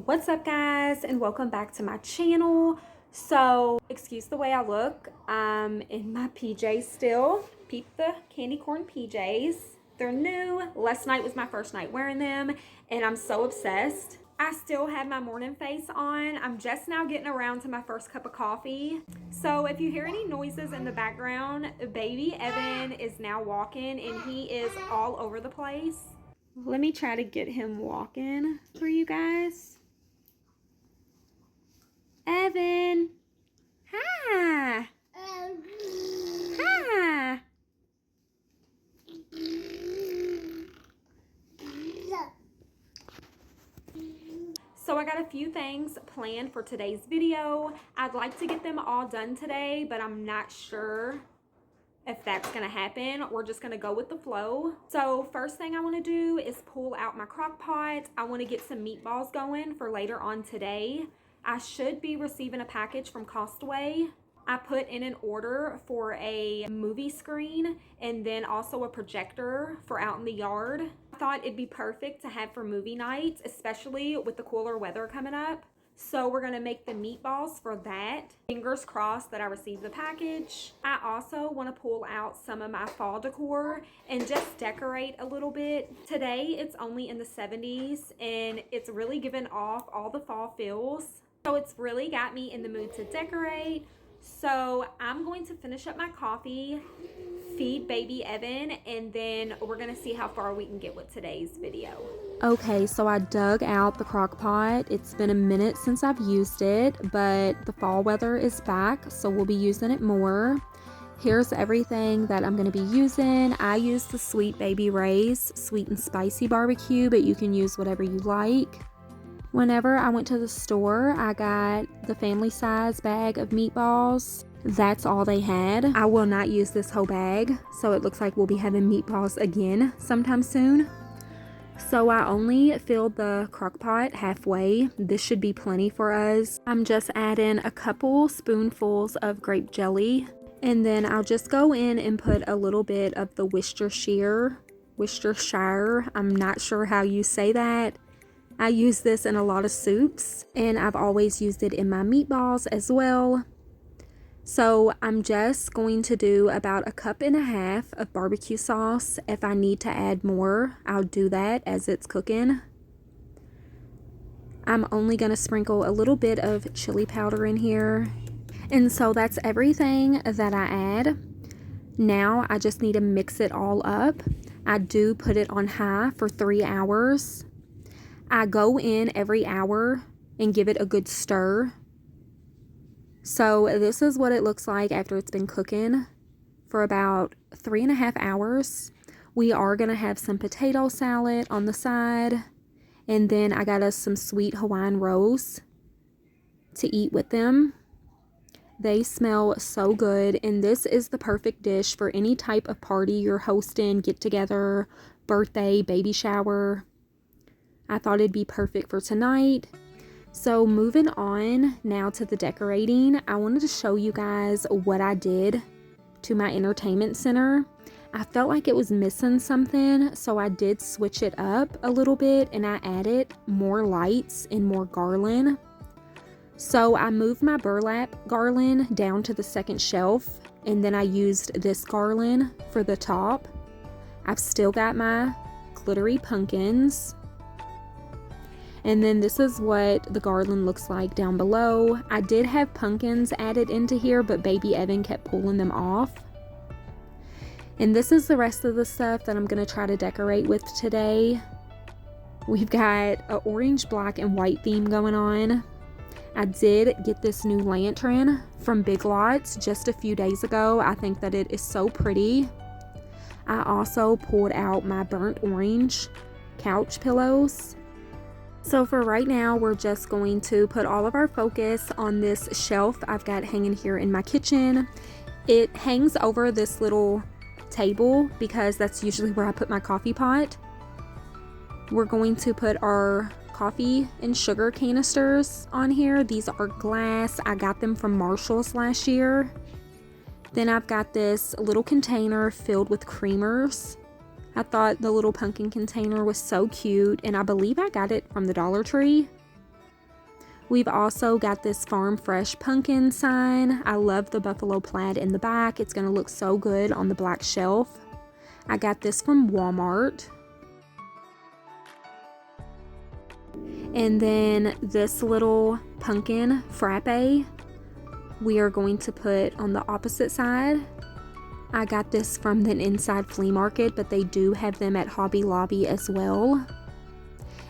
What's up, guys, and welcome back to my channel. So excuse the way I look. I'm in my PJs still. Peep the candy corn PJs. They're new. Last night was my first night wearing them and I'm so obsessed. I still have my morning face on. I'm just now getting around to my first cup of coffee. So if you hear any noises in the background, baby Evan is now walking and he is all over the place. Let me try to get him walking for you guys. Evan. Hi. Hi. So I got a few things planned for today's video. I'd like to get them all done today, but I'm not sure if that's gonna happen. We're just gonna go with the flow. So first thing I wanna do is pull out my crock pot. I wanna get some meatballs going for later on today. I should be receiving a package from Costway. I put in an order for a movie screen and then also a projector for out in the yard. I thought it'd be perfect to have for movie nights, especially with the cooler weather coming up. So we're gonna make the meatballs for that. Fingers crossed that I receive the package. I also wanna pull out some of my fall decor and just decorate a little bit. Today it's only in the 70s and it's really giving off all the fall feels. So it's really got me in the mood to decorate. So I'm going to finish up my coffee, feed baby Evan, and then we're gonna see how far we can get with today's video. Okay, so I dug out the crock pot. It's been a minute since I've used it, but the fall weather is back, so we'll be using it more. Here's everything that I'm gonna be using. I use the Sweet Baby Ray's sweet and spicy barbecue, but you can use whatever you like. Whenever I went to the store, I got the family size bag of meatballs. That's all they had. I will not use this whole bag, so it looks like we'll be having meatballs again sometime soon. So I only filled the crock pot halfway. This should be plenty for us. I'm just adding a couple spoonfuls of grape jelly, and then I'll just go in and put a little bit of the Worcestershire. I'm not sure how you say that. I use this in a lot of soups, and I've always used it in my meatballs as well. So I'm just going to do about 1.5 cups of barbecue sauce. If I need to add more, I'll do that as it's cooking. I'm only going to sprinkle a little bit of chili powder in here. And so that's everything that I add. Now I just need to mix it all up. I do put it on high for 3 hours. I go in every hour and give it a good stir. So this is what it looks like after it's been cooking for about 3.5 hours. We are going to have some potato salad on the side. And then I got us some sweet Hawaiian rolls to eat with them. They smell so good. And this is the perfect dish for any type of party you're hosting, get together, birthday, baby shower. I thought it'd be perfect for tonight. So moving on now to the decorating, I wanted to show you guys what I did to my entertainment center. I felt like it was missing something, so I did switch it up a little bit and I added more lights and more garland. So I moved my burlap garland down to the second shelf, and then I used this garland for the top. I've still got my glittery pumpkins. And then this is what the garland looks like down below. I did have pumpkins added into here, but baby Evan kept pulling them off. And this is the rest of the stuff that I'm going to try to decorate with today. We've got an orange, black, and white theme going on. I did get this new lantern from Big Lots just a few days ago. I think that it is so pretty. I also pulled out my burnt orange couch pillows. So for right now, we're just going to put all of our focus on this shelf I've got hanging here in my kitchen. It hangs over this little table because that's usually where I put my coffee pot. We're going to put our coffee and sugar canisters on here. These are glass. I got them from Marshall's last year. Then I've got this little container filled with creamers. I thought the little pumpkin container was so cute, and I believe I got it from the Dollar Tree. We've also got this Farm Fresh pumpkin sign. I love the buffalo plaid in the back. It's gonna look so good on the black shelf. I got this from Walmart. And then this little pumpkin frappe, we are going to put on the opposite side. I got this from the Inside Flea Market, but they do have them at Hobby Lobby as well.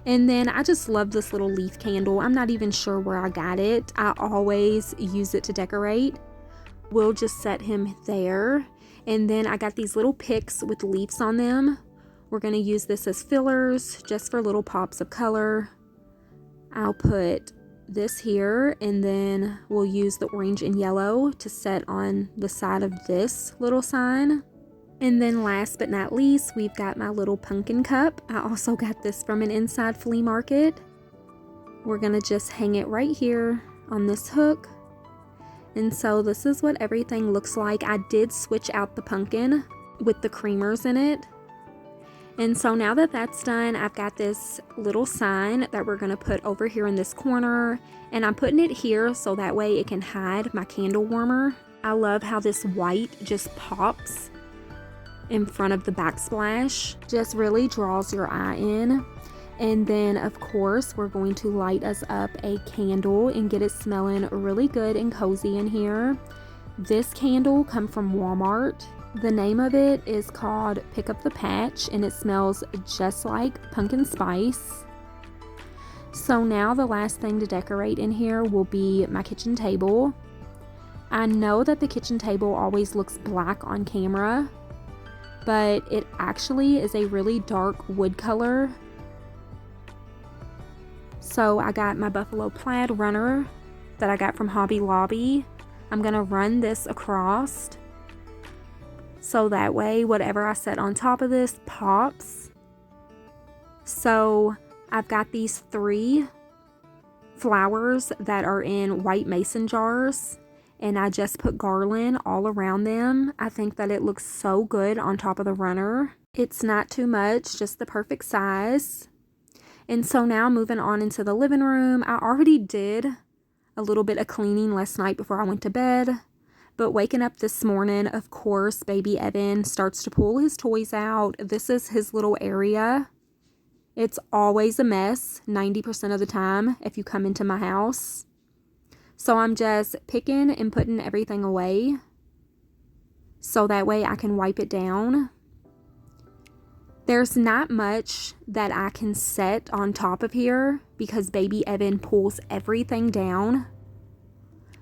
And then I just love this little leaf candle. I'm not even sure where I got it. I always use it to decorate. We'll just set him there. And then I got these little picks with leaves on them. We're going to use this as fillers, just for little pops of color. I'll put this here, and then we'll use the orange and yellow to set on the side of this little sign. And then last but not least, we've got my little pumpkin cup. I also got this from an Inside Flea Market. We're gonna just hang it right here on this hook. And so this is what everything looks like. I did switch out the pumpkin with the creamers in it. And so now that that's done, I've got this little sign that we're gonna put over here in this corner. And I'm putting it here so that way it can hide my candle warmer. I love how this white just pops in front of the backsplash. Just really draws your eye in. And then of course we're going to light us up a candle and get it smelling really good and cozy in here. This candle come from Walmart. The name of it is called Pick Up the Patch, and it smells just like pumpkin spice. So now the last thing to decorate in here will be my kitchen table. I know that the kitchen table always looks black on camera, but it actually is a really dark wood color. So I got my buffalo plaid runner that I got from Hobby Lobby. I'm gonna run this across so that way whatever I set on top of this pops. So I've got these 3 flowers that are in white mason jars, and I just put garland all around them. I think that it looks so good on top of the runner. It's not too much, just the perfect size. And so now moving on into the living room, I already did a little bit of cleaning last night before I went to bed. But waking up this morning, of course, baby Evan starts to pull his toys out. This is his little area. It's always a mess 90% of the time if you come into my house. So I'm just picking and putting everything away so that way I can wipe it down. There's not much that I can set on top of here because baby Evan pulls everything down.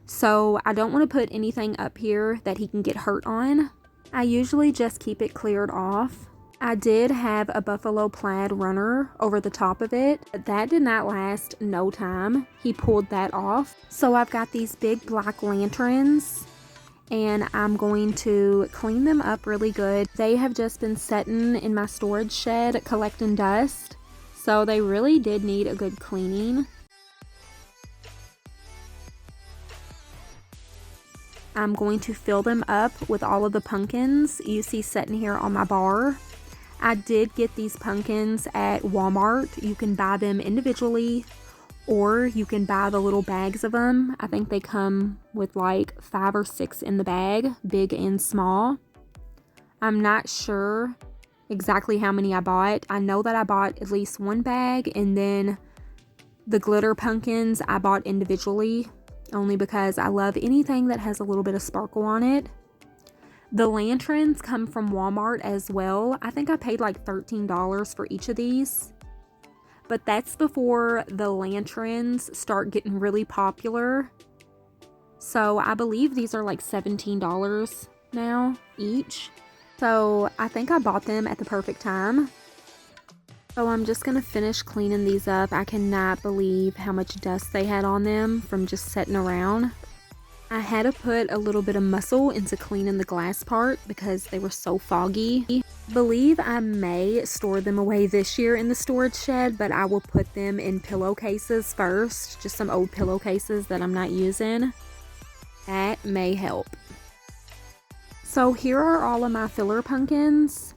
So I don't want to put anything up here that he can get hurt on. I usually just keep it cleared off. I did have a buffalo plaid runner over the top of it. That did not last no time. He pulled that off. So I've got these big black lanterns, and I'm going to clean them up really good. They have just been sitting in my storage shed collecting dust, so they really did need a good cleaning. I'm going to fill them up with all of the pumpkins you see sitting here on my bar. I did get these pumpkins at Walmart. You can buy them individually, or you can buy the little bags of them. I think they come with like 5 or 6 in the bag, big and small. I'm not sure exactly how many I bought. I know that I bought at least 1 bag, and then the glitter pumpkins I bought individually, only because I love anything that has a little bit of sparkle on it. The lanterns come from Walmart as well. I think I paid like $13 for each of these. But that's before the lanterns start getting really popular. So I believe these are like $17 now each. So I think I bought them at the perfect time. So I'm just going to finish cleaning these up. I cannot believe how much dust they had on them from just sitting around. I had to put a little bit of muscle into cleaning the glass part because they were so foggy. I believe I may store them away this year in the storage shed, but I will put them in pillowcases first. Just some old pillowcases that I'm not using. That may help. So here are all of my filler pumpkins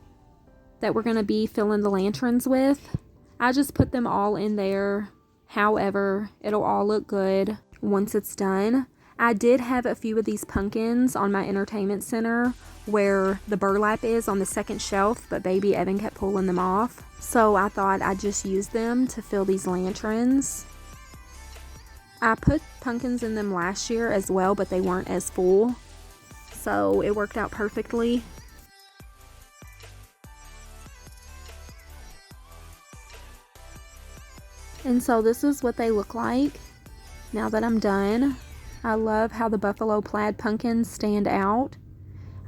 that we're going to be filling the lanterns with. I just put them all in there However, it'll all look good once it's done. I did have a few of these pumpkins on my entertainment center where the burlap is on the second shelf, but baby Evan kept pulling them off. So I thought I'd just use them to fill these lanterns. I put pumpkins in them last year as well, but they weren't as full. So it worked out perfectly. And so this is what they look like now that I'm done. I love how the buffalo plaid pumpkins stand out.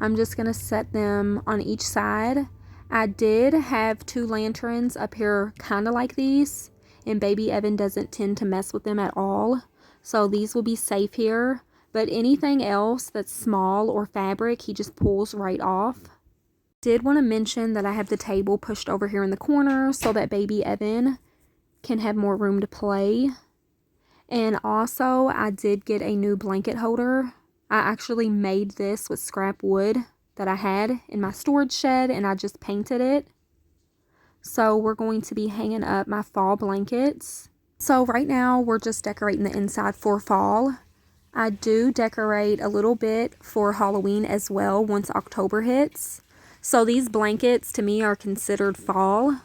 I'm just going to set them on each side. I did have 2 lanterns up here kind of like these, and baby Evan doesn't tend to mess with them at all. So these will be safe here, but anything else that's small or fabric, he just pulls right off. Did want to mention that I have the table pushed over here in the corner so that baby Evan can have more room to play. And also I did get a new blanket holder. I actually made this with scrap wood that I had in my storage shed, and I just painted it. So we're going to be hanging up my fall blankets. So right now we're just decorating the inside for fall. I do decorate a little bit for Halloween as well once October hits. So these blankets to me are considered fall.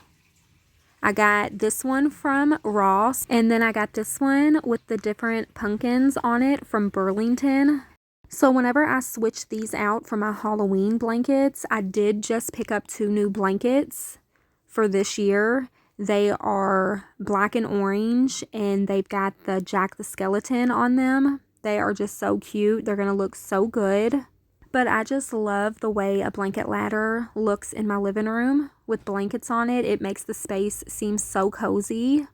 I got this one from Ross, and then I got this one with the different pumpkins on it from Burlington. So whenever I switched these out for my Halloween blankets, I did just pick up 2 new blankets for this year. They are black and orange, and they've got the Jack the Skeleton on them. They are just so cute. They're going to look so good. But I just love the way a blanket ladder looks in my living room with blankets on it. It makes the space seem so cozy.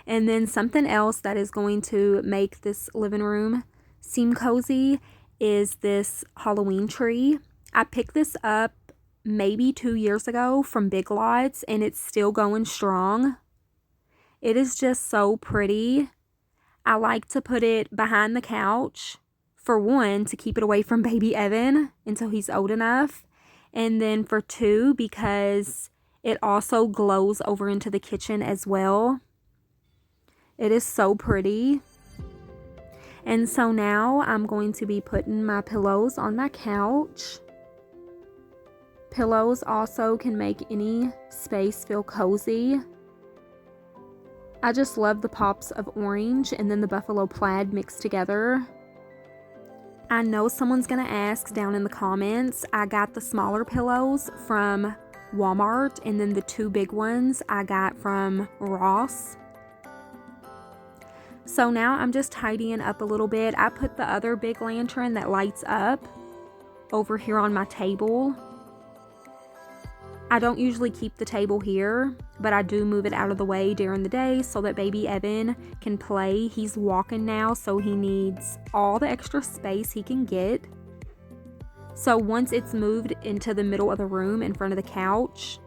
And then something else that is going to make this living room seem cozy is this Halloween tree. I picked this up maybe 2 years ago from Big Lots, and it's still going strong. It is just so pretty. I like to put it behind the couch. For one, to keep it away from baby Evan until he's old enough. And then for 2, because it also glows over into the kitchen as well. It is so pretty. And so now I'm going to be putting my pillows on my couch. Pillows also can make any space feel cozy. I just love the pops of orange and then the buffalo plaid mixed together. I know someone's going to ask down in the comments. I got the smaller pillows from Walmart, and then the 2 big ones I got from Ross. So now I'm just tidying up a little bit. I put the other big lantern that lights up over here on my table. I don't usually keep the table here, but I do move it out of the way during the day so that baby Evan can play. He's walking now, so he needs all the extra space he can get. So once it's moved into the middle of the room in front of the couch,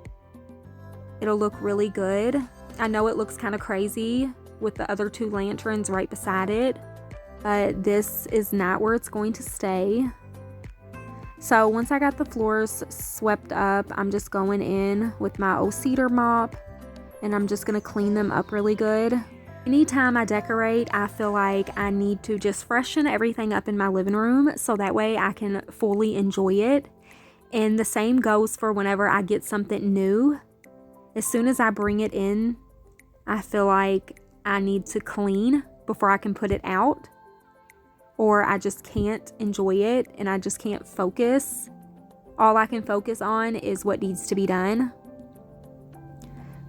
it'll look really good. I know it looks kind of crazy with the other 2 lanterns right beside it, but this is not where it's going to stay. So once I got the floors swept up, I'm just going in with my old cedar mop, and I'm just going to clean them up really good. Anytime I decorate, I feel like I need to just freshen everything up in my living room so that way I can fully enjoy it. And the same goes for whenever I get something new. As soon as I bring it in, I feel like I need to clean before I can put it out. Or I just can't enjoy it and I just can't focus. All I can focus on is what needs to be done.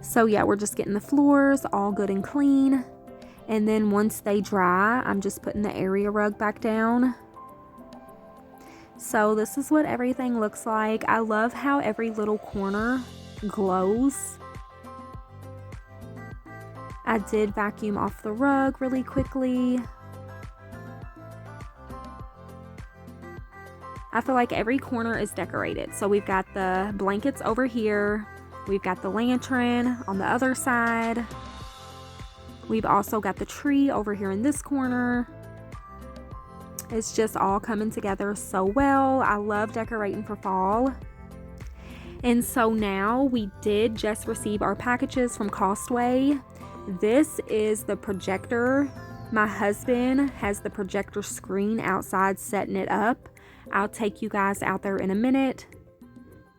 So yeah, we're just getting the floors all good and clean. And then once they dry, I'm just putting the area rug back down. So this is what everything looks like. I love how every little corner glows. I did vacuum off the rug really quickly. I feel like every corner is decorated. So we've got the blankets over here. We've got the lantern on the other side. We've also got the tree over here in this corner. It's just all coming together so well. I love decorating for fall. And so now we did just receive our packages from Costway. This is the projector. My husband has the projector screen outside setting it up. I'll take you guys out there in a minute.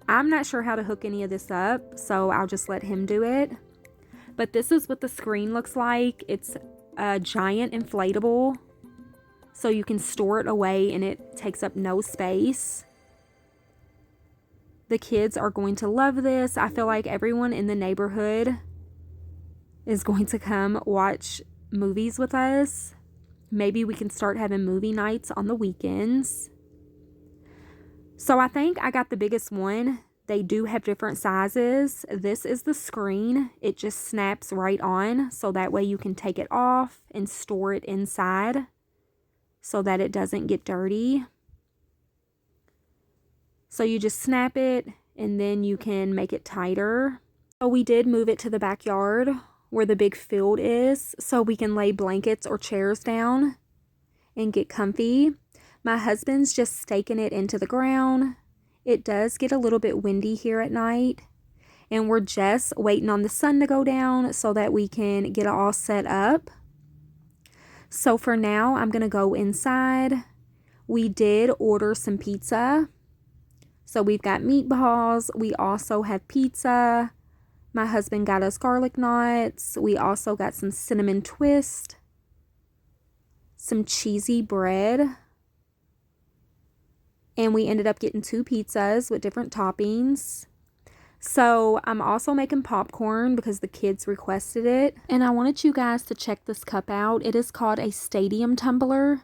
I'm not sure how to hook any of this up, so I'll just let him do it. But this is what the screen looks like. It's a giant inflatable, so you can store it away and it takes up no space. The kids are going to love this. I feel like everyone in the neighborhood is going to come watch movies with us. Maybe we can start having movie nights on the weekends. So I think I got the biggest one. They do have different sizes. This is the screen. It just snaps right on, so that way you can take it off and store it inside so that it doesn't get dirty. So you just snap it and then you can make it tighter. So we did move it to the backyard where the big field is, so we can lay blankets or chairs down and get comfy. My husband's just staking it into the ground. It does get a little bit windy here at night, and we're just waiting on the sun to go down so that we can get it all set up. So for now, I'm gonna go inside. We did order some pizza. So we've got meatballs. We also have pizza. My husband got us garlic knots. We also got some cinnamon twist, some cheesy bread, and we ended up getting 2 pizzas with different toppings. So I'm also making popcorn because the kids requested it. And I wanted you guys to check this cup out. It is called a stadium tumbler.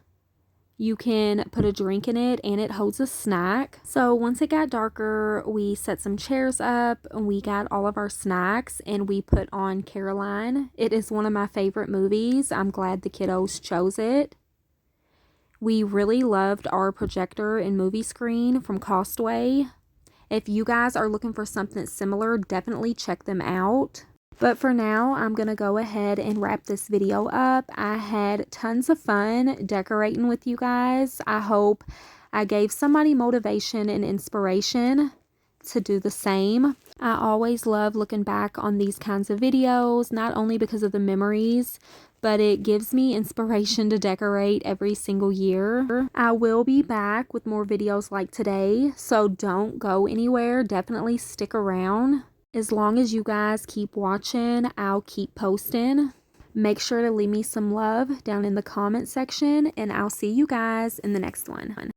You can put a drink in it and it holds a snack. So once it got darker, we set some chairs up and we got all of our snacks and we put on Caroline. It is one of my favorite movies. I'm glad the kiddos chose it. We really loved our projector and movie screen from Costway. If you guys are looking for something similar, definitely check them out. But for now, I'm going to go ahead and wrap this video up. I had tons of fun decorating with you guys. I hope I gave somebody motivation and inspiration to do the same. I always love looking back on these kinds of videos, not only because of the memories, but it gives me inspiration to decorate every single year. I will be back with more videos like today, so don't go anywhere. Definitely stick around. As long as you guys keep watching, I'll keep posting. Make sure to leave me some love down in the comment section, and I'll see you guys in the next one.